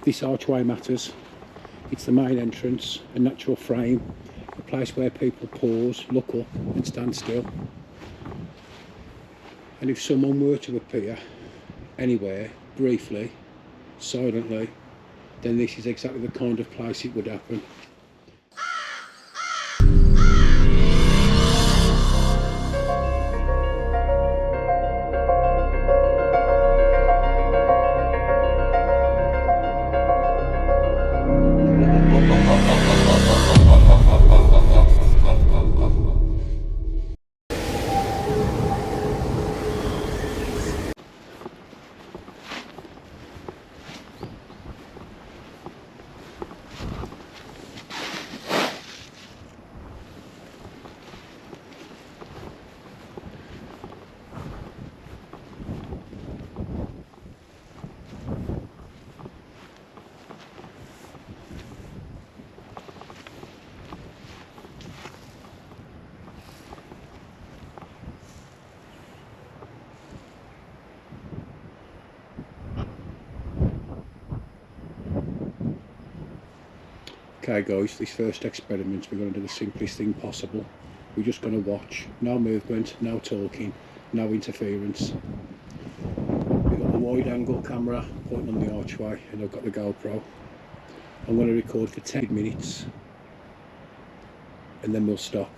This archway matters. It's the main entrance, a natural frame, a place where people pause, look up and stand still. And if someone were to appear anywhere, briefly, silently, then this is exactly the kind of place it would happen. Okay guys, this first experiment we're going to do the simplest thing possible. We're just going to watch, no movement, no talking, no interference. We've got the wide angle camera pointing on the archway and I've got the GoPro. I'm going to record for 10 minutes and then we'll stop.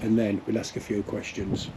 And then we'll ask a few questions.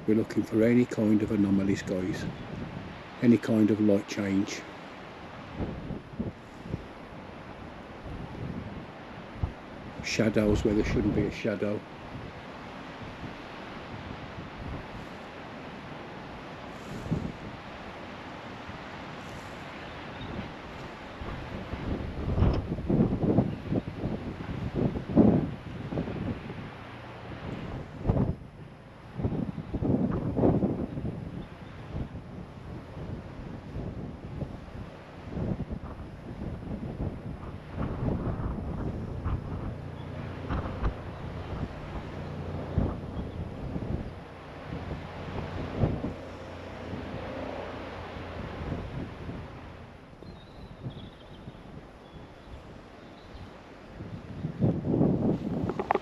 We're looking for any kind of anomalies, guys. Any kind of light change. Shadows where there shouldn't be a shadow.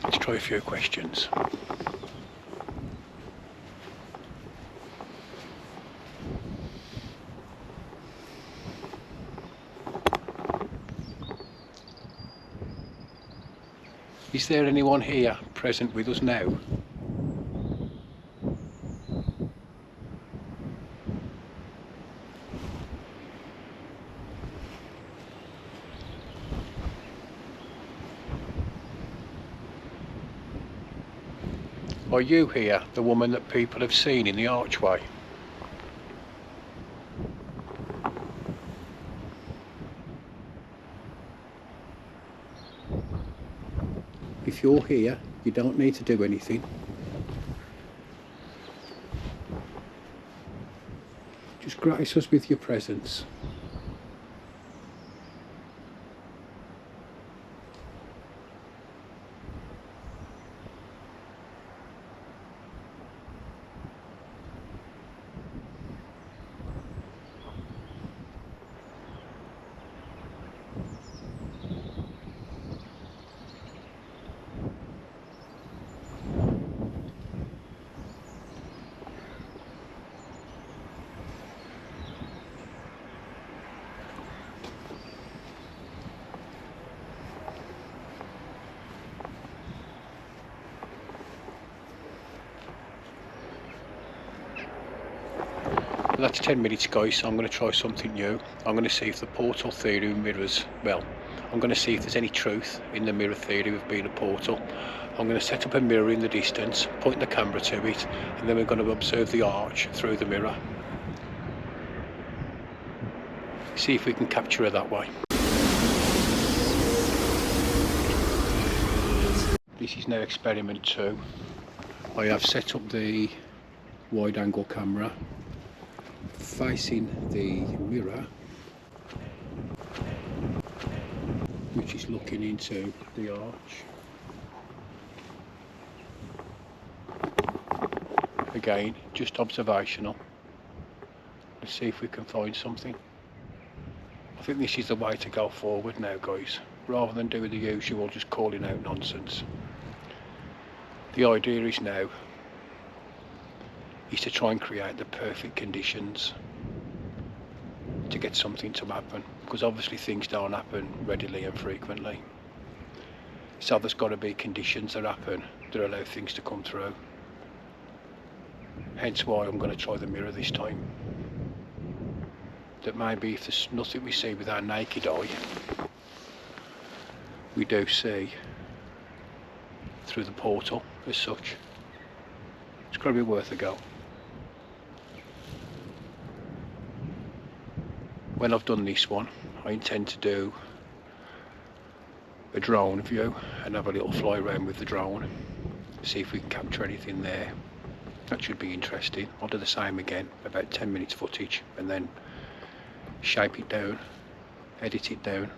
Let's try a few questions. Is there anyone here present with us now? Are you here, the woman that people have seen in the archway? If you're here, you don't need to do anything. Just grace us with your presence. That's 10 minutes, guys. I'm going to try something new. I'm going to see if the portal theory mirrors, well, I'm going to see if there's any truth in the mirror theory of being a portal. I'm going to set up a mirror in the distance, point the camera to it, and then we're going to observe the arch through the mirror. See if we can capture her that way. This is now experiment 2. I have set up the wide angle camera facing the mirror, which is looking into the arch. Again, just observational. Let's see if we can find something. I think this is the way to go forward now, guys, rather than doing the usual just calling out nonsense. The idea is now is to try and create the perfect conditions to get something to happen, because obviously things don't happen readily and frequently. So there's got to be conditions that happen that allow things to come through. Hence why I'm going to try the mirror this time. That maybe if there's nothing we see with our naked eye, we do see through the portal as such. It's got to be worth a go. When I've done this one, I intend to do a drone view and have a little fly around with the drone, see if we can capture anything there. That should be interesting. I'll do the same again, about 10 minutes footage, and then shape it down, edit it down.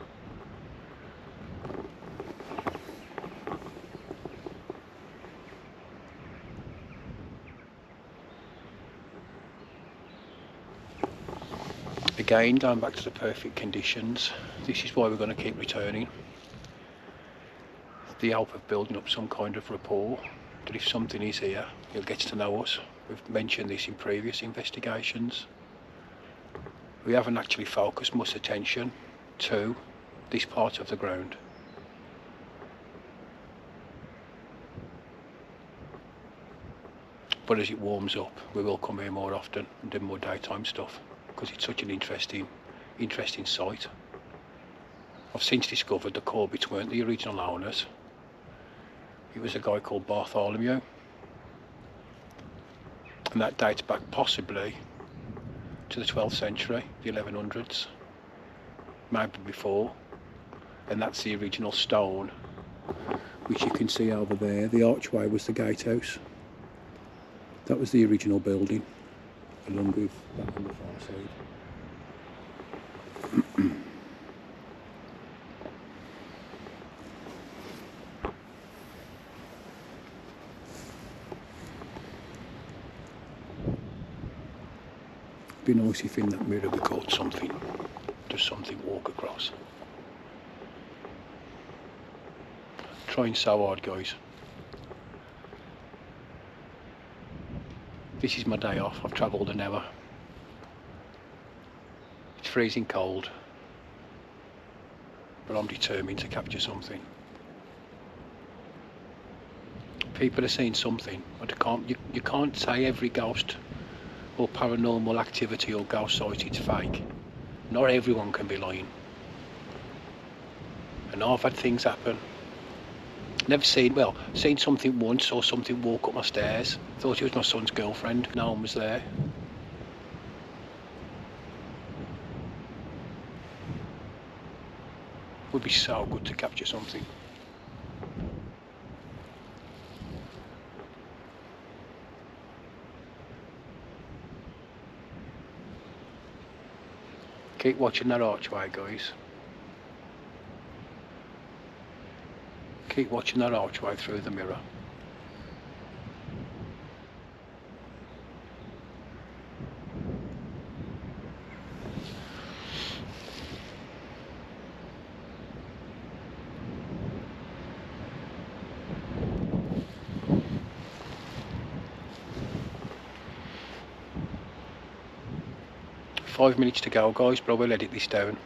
Again, going back to the perfect conditions, this is why we're going to keep returning. The help of building up some kind of rapport, that if something is here, you'll get to know us. We've mentioned this in previous investigations. We haven't actually focused much attention to this part of the ground. But as it warms up, we will come here more often and do more daytime stuff, because it's such an interesting site. I've since discovered the Corbets weren't the original owners. It was a guy called Bartholomew, and that dates back possibly to the 12th century, the 1100s, maybe before. And that's the original stone, which you can see over there. The archway was the gatehouse. That was the original building, along with that on the far side. It'd be nice if in that mirror we caught something, just something walk across. Trying so hard, guys. This is my day off. I've travelled an hour. It's freezing cold, but I'm determined to capture something. People are seeing something, but you can't say every ghost or paranormal activity or ghost site is fake. Not everyone can be lying. And I've had things happen. Never seen something once, or something walk up my stairs. Thought it was my son's girlfriend. No one was there. Would be so good to capture something. Keep watching that archway, guys. Keep watching that archway through the mirror. Five minutes to go, guys, but I will edit this down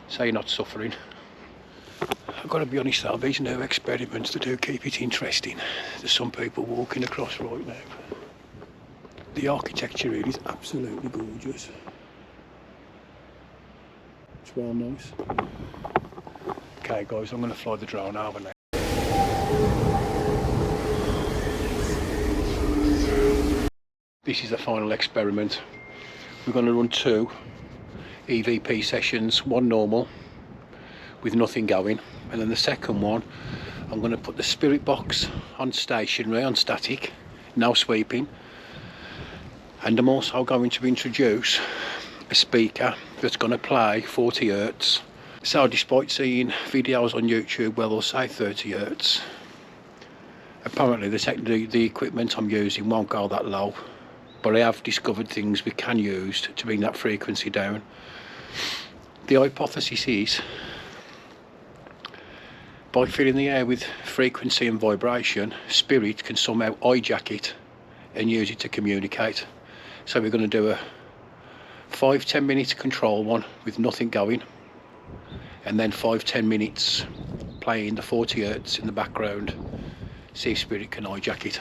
so you're not suffering. I've got to be honest though, these new experiments that do keep it interesting. There's some people walking across right now. The architecture here is absolutely gorgeous. It's well nice. Okay guys, I'm going to fly the drone over now. This is the final experiment. We're going to run 2 EVP sessions, one normal with nothing going, and then the second one I'm going to put the spirit box on stationary, on static, no sweeping, and I'm also going to introduce a speaker that's going to play 40 Hertz. So despite seeing videos on YouTube where they'll say 30 Hertz, apparently the equipment I'm using won't go that low, but I have discovered things we can use to bring that frequency down. The hypothesis is, by filling the air with frequency and vibration, spirit can somehow hijack it and use it to communicate. So we're going to do a 5-10 minute control one with nothing going, and then 5-10 minutes playing the 40 Hertz in the background, see if spirit can hijack it.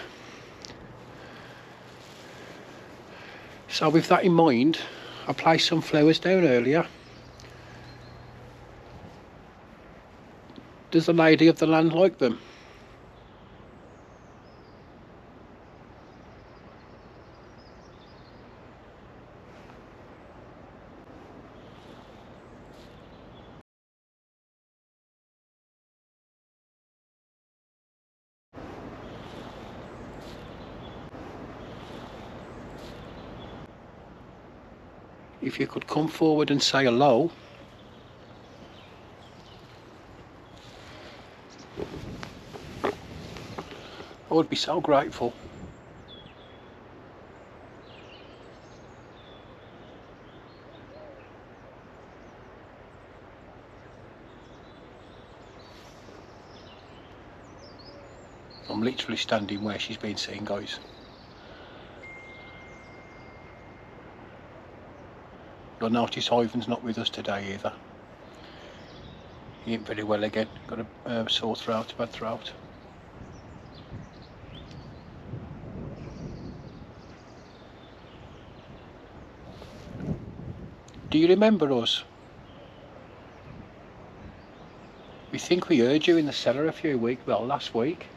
So with that in mind, I placed some flowers down earlier. Does the lady of the land like them? If you could come forward and say hello. I would be so grateful. I'm literally standing where she's been seen, guys. You'll notice Ivan's not with us today either. He ain't very well again. Got a sore throat, bad throat. Do you remember us? We think we heard you in the cellar last week.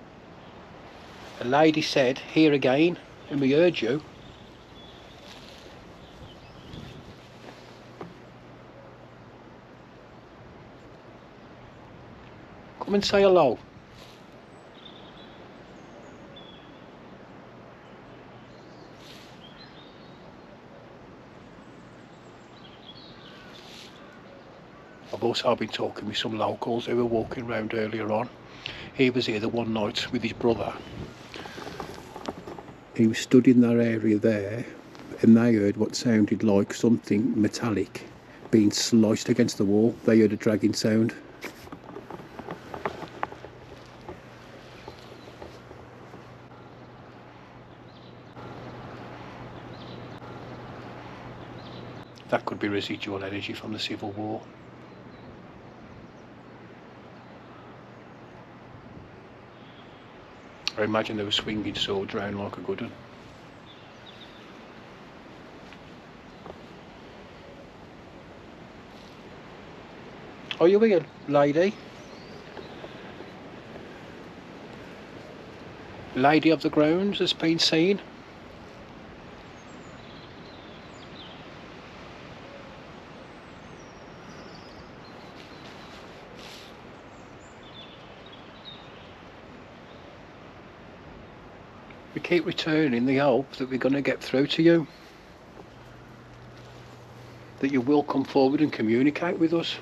A lady said, "Here again," and we heard you. Come and say hello. I've also been talking with some locals who were walking around earlier on. He was here the one night with his brother. He was stood in that area there, and they heard what sounded like something metallic being sliced against the wall. They heard a dragging sound. That could be residual energy from the Civil War. I imagine they were swinging swords round like a good one. Are you here, lady? Lady of the grounds has been seen. We keep returning the hope that we're going to get through to you, that you will come forward and communicate with us.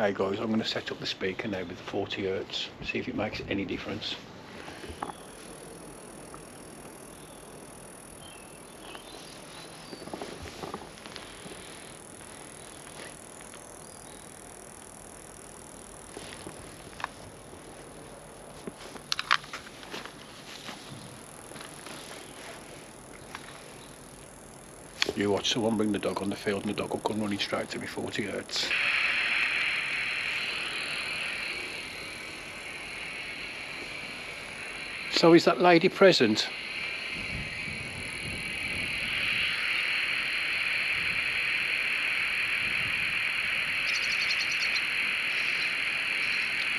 Okay guys, I'm going to set up the speaker now with 40 Hertz, see if it makes any difference. You watch someone bring the dog on the field and the dog will come running straight to me 40 hertz. So is that lady present?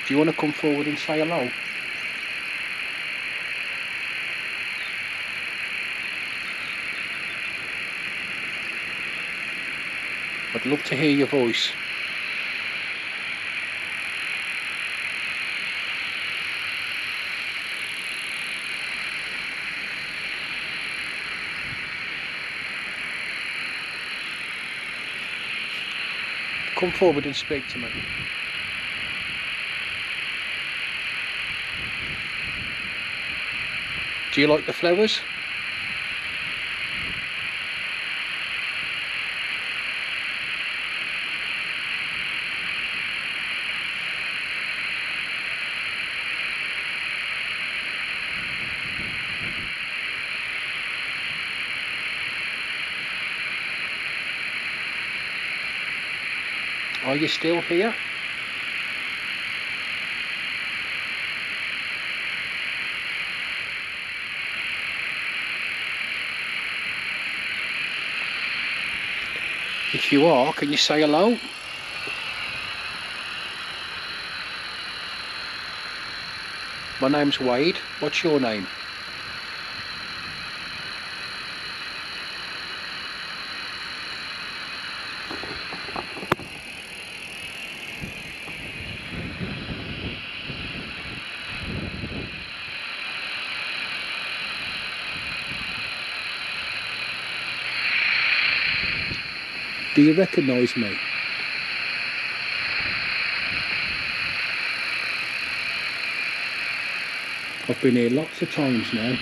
Do you want to come forward and say hello? I'd love to hear your voice. Come forward and speak to me. Do you like the flowers? Are you still here? If you are, can you say hello? My name's Wade. What's your name? Do you recognise me? I've been here lots of times now.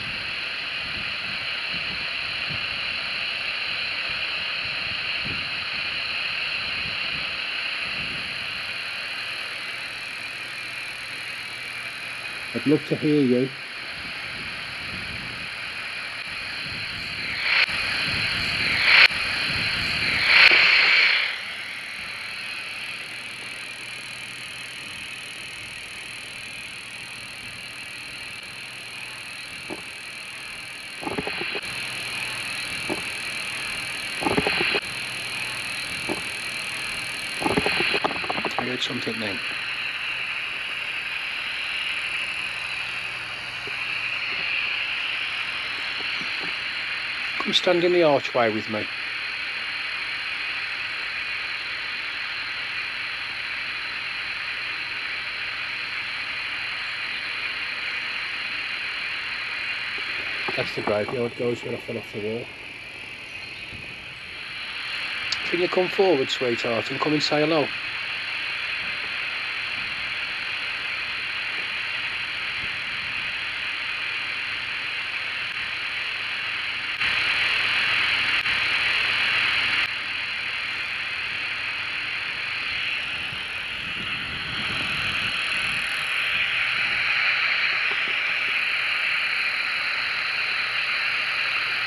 I'd love to hear you. I heard something then. Come stand in the archway with me. That's the graveyard, goes where I fell off the wall. Can you come forward, sweetheart, and come and say hello?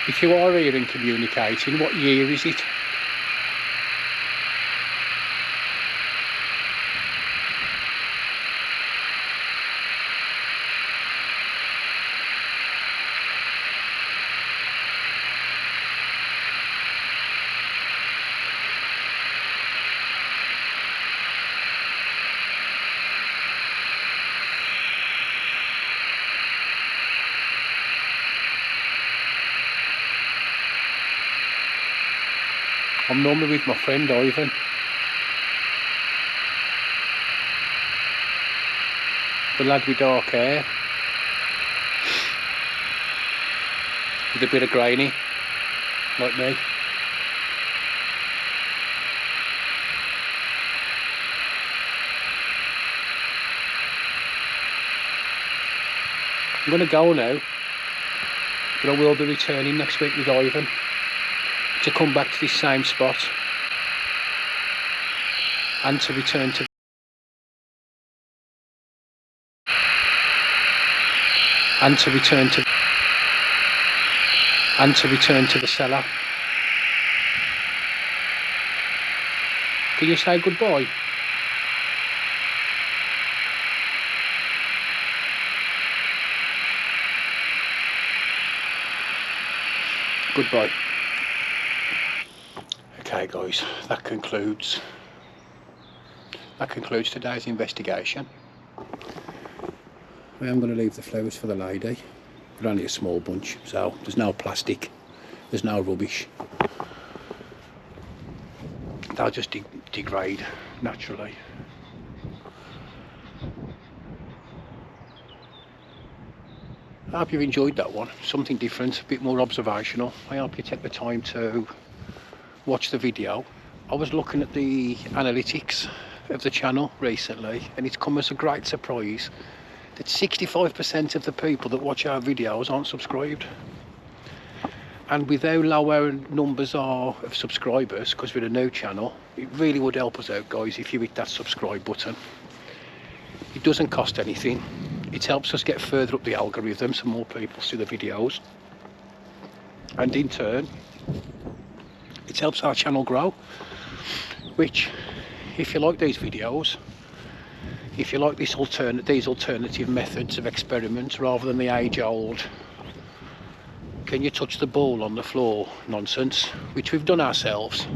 If you are here and communicating, what year is it? I'm normally with my friend Ivan. The lad with dark hair. With a bit of grainy, like me. I'm going to go now, but I will be returning next week with Ivan to come back to this same spot and to return to the cellar. Can you say goodbye? Goodbye. Okay guys, that concludes today's investigation. I am going to leave the flowers for the lady, but only a small bunch, so there's no plastic, there's no rubbish. They'll just degrade naturally. I hope you've enjoyed that one, something different, a bit more observational. I hope you take the time to watch the video. I was looking at the analytics of the channel recently, and it's come as a great surprise that 65% of the people that watch our videos aren't subscribed. And with how low our numbers are of subscribers, because we're a new channel, it really would help us out guys if you hit that subscribe button. It doesn't cost anything. It helps us get further up the algorithm so more people see the videos, and in turn it helps our channel grow, which, if you like these videos, if you like these alternative methods of experiments rather than the age-old can you touch the ball on the floor nonsense, which we've done ourselves,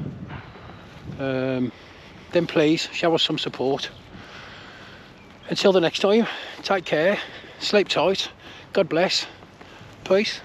then please show us some support. Until the next time, take care, sleep tight, God bless, peace.